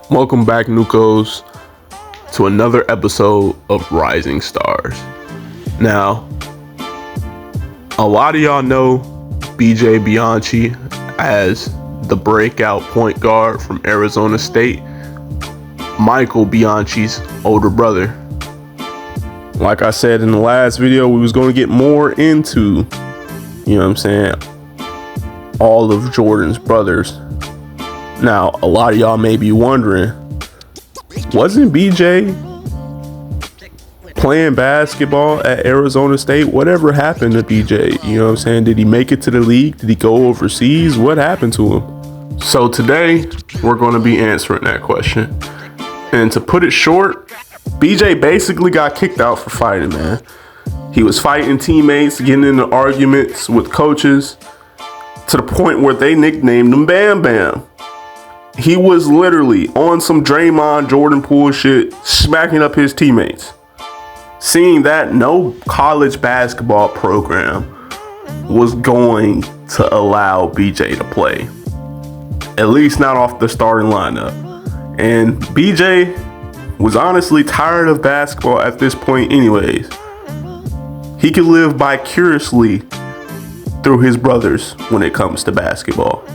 Welcome back, Nucos, to another episode of Rising Stars. Now, a lot of y'all know BJ Bianchi as the breakout point guard from Arizona State, Michael Bianchi's older brother. Like I said in the last video, we was going to get more into, all of Jordan's brothers. Now, a lot of y'all may be wondering, wasn't BJ playing basketball at Arizona State? Whatever happened to BJ? Did he make it to the league? Did he go overseas? What happened to him? So today, we're going to be answering that question. And to put it short, BJ basically got kicked out for fighting, man. He was fighting teammates, getting into arguments with coaches, to the point where they nicknamed him Bam Bam. He was literally on some Draymond Jordan Poole shit, smacking up his teammates. Seeing that, no college basketball program was going to allow BJ to play. At least not off the starting lineup. And BJ was honestly tired of basketball at this point anyways. He could live vicariously through his brothers when it comes to basketball.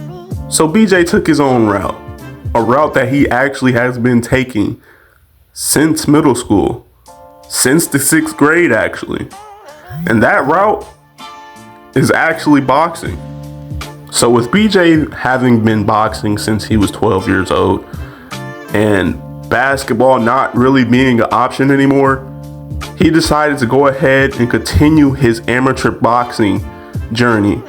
So BJ took his own route. A route that he actually has been taking since middle school. Since the 6th grade, actually. And that route is actually boxing. So with BJ having been boxing since he was 12 years old, and basketball not really being an option anymore, he decided to go ahead and continue his amateur boxing journey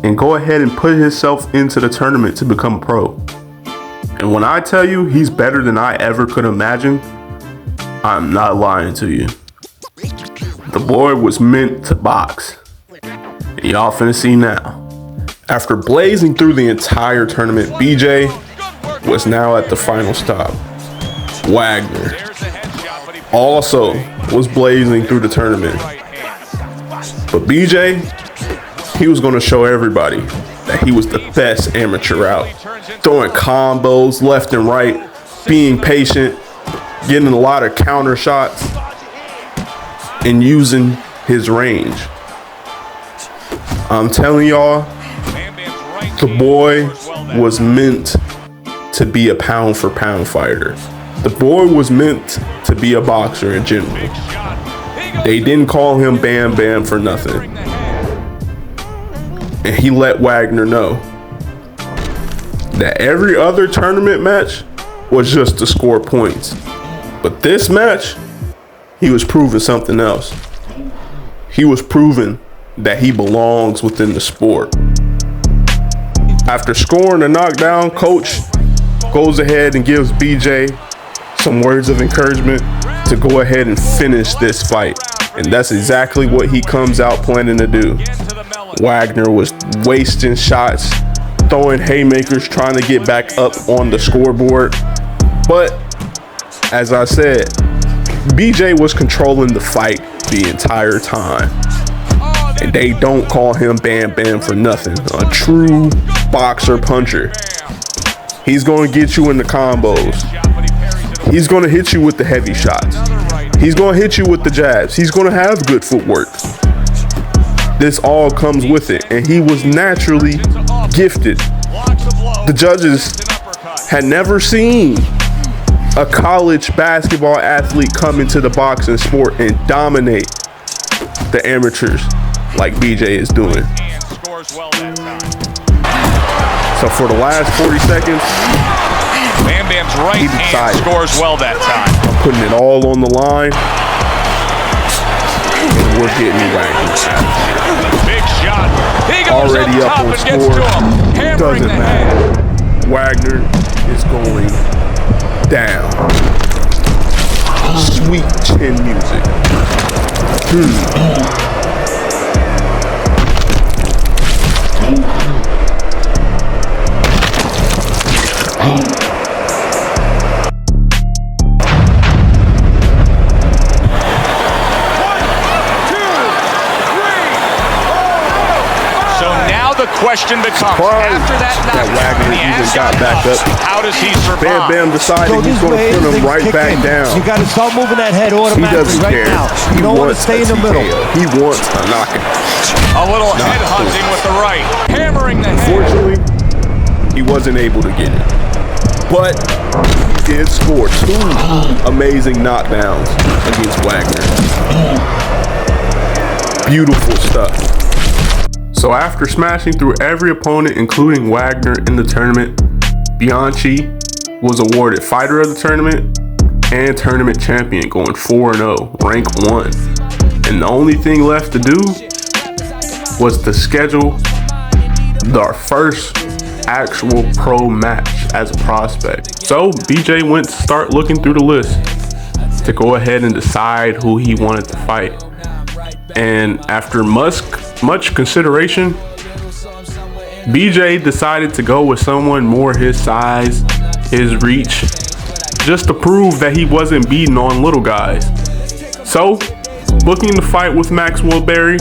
and go ahead and put himself into the tournament to become a pro. And when I tell you he's better than I ever could imagine, I'm not lying to you. The boy was meant to box. And y'all finna see now. After blazing through the entire tournament, BJ was now at the final stop. Wagner also was blazing through the tournament. But BJ, he was going to show everybody that he was the best amateur out. Throwing combos left and right, being patient, getting a lot of counter shots, and using his range. I'm telling y'all, the boy was meant to be a pound for pound fighter. The boy was meant to be a boxer in general. They didn't call him Bam Bam for nothing. And he let Wagner know that every other tournament match was just to score points. But this match, he was proving something else. He was proving that he belongs within the sport. After scoring a knockdown, coach goes ahead and gives BJ some words of encouragement to go ahead and finish this fight. And that's exactly what he comes out planning to do. Wagner was wasting shots, throwing haymakers, trying to get back up on the scoreboard. But as I said, BJ was controlling the fight the entire time. And they don't call him Bam Bam for nothing. A true boxer puncher. He's going to get you in the combos. He's going to hit you with the heavy shots. He's going to hit you with the jabs. He's going to have good footwork. This all comes with it, and he was naturally gifted. The judges had never seen a college basketball athlete come into the boxing sport and dominate the amateurs like BJ is doing. So for the last 40 seconds, Bam Bam's right hand scores well that time. I'm putting it all on the line, and we're getting ranked. Big shot. He goes already up on score. Doesn't matter. Wagner is going down. Sweet chin music. question becomes, after that knockdown, Wagner even got back up. how does he survive? Bam Bam decided he's going to put him right back down. You got to start moving that head He automatically doesn't right care. now. You don't want to stay in the middle. He wants a knockout. A little head hunting with the right, hammering the head. Unfortunately, he wasn't able to get it. But he did score 2 amazing knockdowns against Wagner. Beautiful stuff. So after smashing through every opponent, including Wagner in the tournament, Bianchi was awarded Fighter of the Tournament and Tournament Champion, going 4-0, rank 1. And the only thing left to do was to schedule our first actual pro match as a prospect. So BJ went to start looking through the list to go ahead and decide who he wanted to fight. And after much consideration, BJ decided to go with someone more his size, his reach, just to prove that he wasn't beating on little guys. So, booking the fight with Maxwell Berry,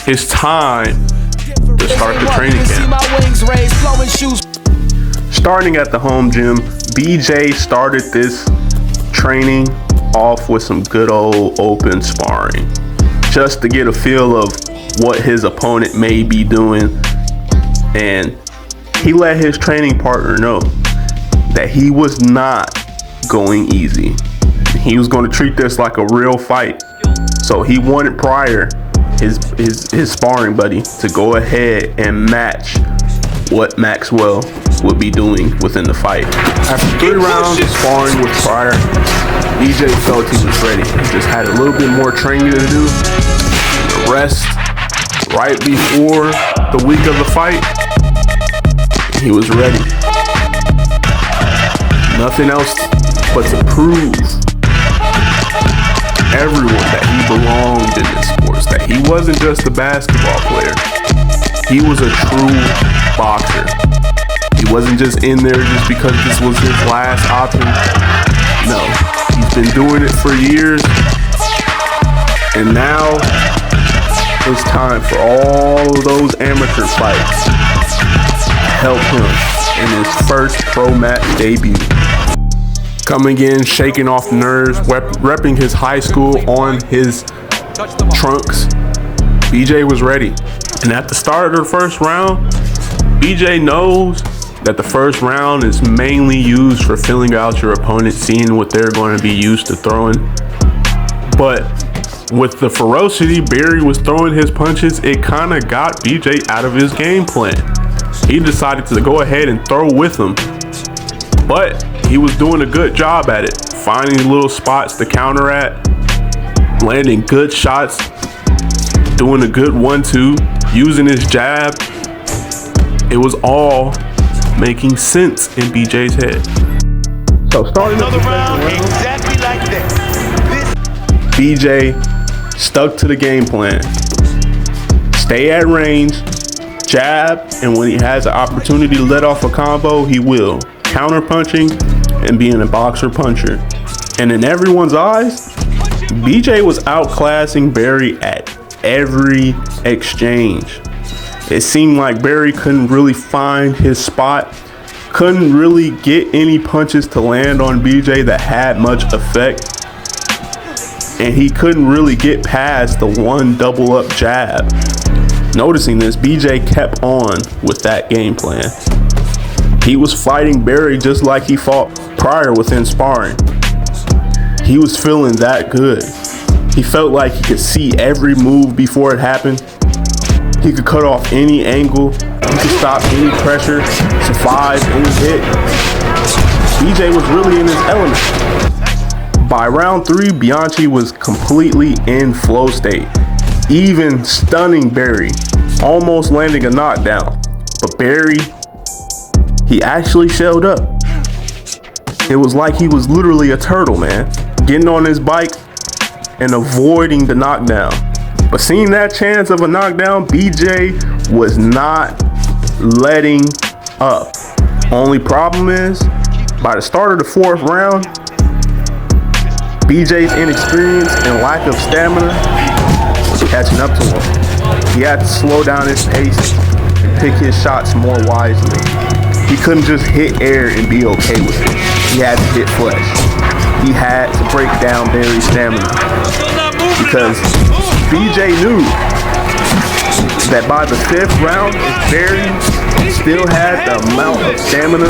it's time to start the training camp. Starting at the home gym, BJ started this training off with some good old open sparring, just to get a feel of what his opponent may be doing. And he let his training partner know that he was not going easy. He was going to treat this like a real fight. So he wanted Pryor, his sparring buddy, to go ahead and match what Maxwell would be doing within the fight. After 3 rounds of sparring with Pryor, BJ felt he was ready. He just had a little bit more training to do. The rest right before the week of the fight, he was ready. Nothing else but to prove everyone that he belonged in this sport, that he wasn't just a basketball player. He was a true boxer. He wasn't just in there just because this was his last option. No, he's been doing it for years. And now it's time for all of those amateur fights to help him in his first pro match debut. Coming in, shaking off the nerves, repping his high school on his trunks, BJ was ready. And at the start of the first round, BJ knows that the first round is mainly used for filling out your opponent, seeing what they're going to be used to throwing. But with the ferocity Berry was throwing his punches, it kind of got BJ out of his game plan. He decided to go ahead and throw with him. But he was doing a good job at it, finding little spots to counter at, landing good shots, doing a good 1-2, using his jab. It was all making sense in BJ's head. So starting another round exactly like this. BJ stuck to the game plan. Stay at range, jab, and when he has an opportunity to let off a combo, he will. Counter punching and being a boxer puncher. And in everyone's eyes, BJ was outclassing Berry at every exchange. It seemed like Berry couldn't really find his spot, couldn't really get any punches to land on BJ that had much effect, and he couldn't really get past the one double up jab. Noticing this, BJ kept on with that game plan. He was fighting Berry just like he fought Pryor within sparring. He was feeling that good. He felt like he could see every move before it happened. He could cut off any angle. He could stop any pressure, survive any hit. BJ was really in his element. By round 3, Bianchi was completely in flow state, even stunning Berry, almost landing a knockdown. But Berry, he actually showed up. It was like he was literally a turtle, man, getting on his bike and avoiding the knockdown. But seeing that chance of a knockdown, BJ was not letting up. Only problem is, by the start of the 4th round, BJ's inexperience and lack of stamina was catching up to him. He had to slow down his pace pick his shots more wisely. He couldn't just hit air and be okay with it. He had to hit flesh. He had to break down Barry's stamina. Because BJ knew that by the 5th round, if Barry still had the amount of stamina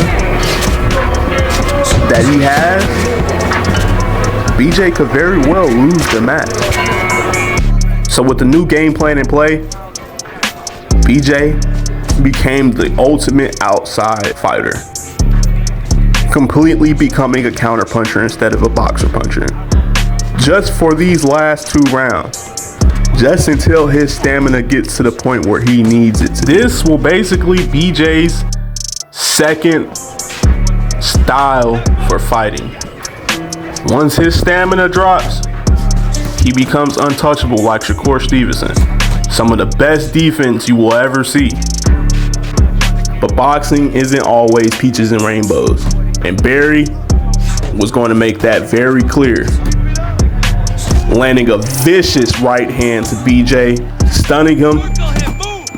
that he has, BJ could very well lose the match. So with the new game plan in play, BJ became the ultimate outside fighter, completely becoming a counter puncher instead of a boxer puncher. Just for these last 2 rounds, just until his stamina gets to the point where he needs it. This will basically be BJ's second style for fighting. Once his stamina drops, he becomes untouchable like Shakur Stevenson. Some of the best defense you will ever see. But boxing isn't always peaches and rainbows. And Barry was going to make that very clear. Landing a vicious right hand to BJ, stunning him,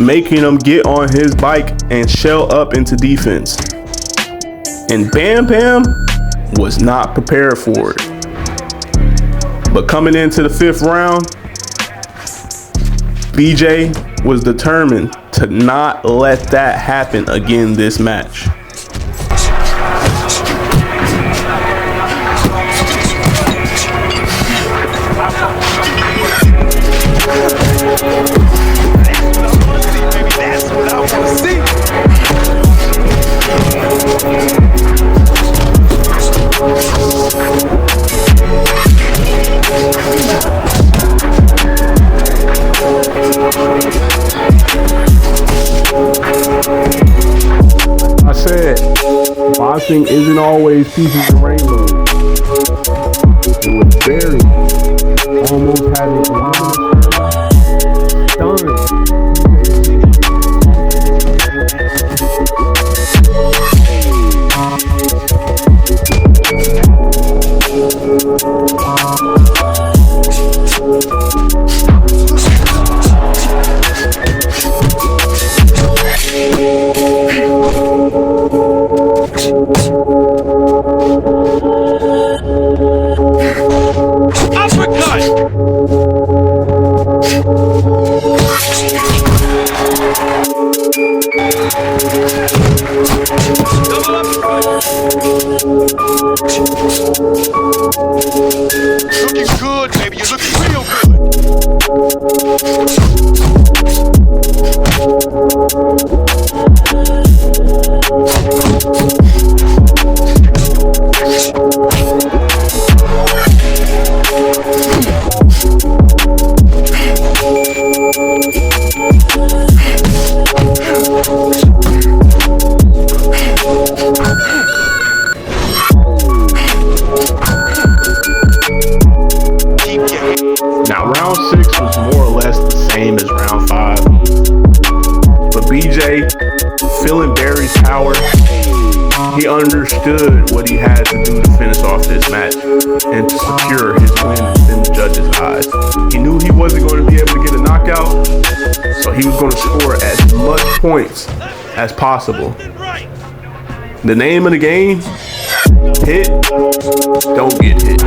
making him get on his bike and shell up into defense. And Bam Bam was not prepared for it. But coming into the 5th round, BJ was determined to not let that happen again this match. That's what I want to see. I said, boxing isn't always peaches and rainbows. It was Barry almost had it done. Looking good, baby. You're looking real good. Now round 6 was more or less the same as round 5. But BJ, feeling Barry's power, he understood what he had to do to finish off this match and to secure his win in the judges' eyes. He knew he wasn't going to be able to get a knockout, so he was going to score as much points as possible. The name of the game, hit, don't get hit.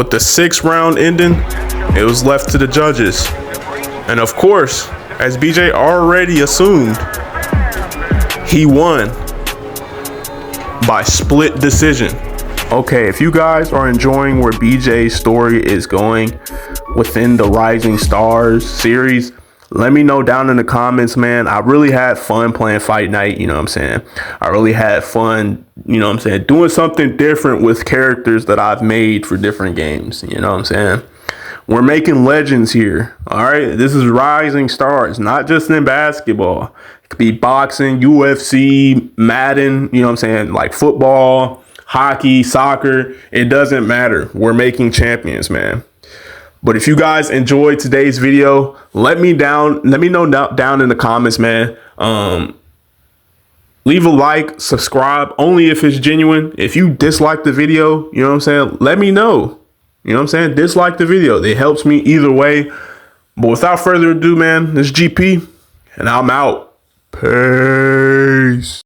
with the 6th round ending, it was left to the judges. And of course, as BJ already assumed, he won by split decision. Okay, if you guys are enjoying where BJ's story is going within the Rising Stars series, let me know down in the comments, man. I really had fun playing Fight Night, you know what I'm saying? I really had fun, you know what I'm saying, doing something different with characters that I've made for different games, you know what I'm saying? We're making legends here, all right? This is Rising Stars, not just in basketball. It could be boxing, UFC, Madden, you know what I'm saying, like football, hockey, soccer. It doesn't matter. We're making champions, man. But if you guys enjoyed today's video, let me know down in the comments, man. Leave a like, subscribe, only if it's genuine. If you dislike the video, you know what I'm saying, let me know. You know what I'm saying? Dislike the video. It helps me either way. But without further ado, man, this is GP, and I'm out. Peace.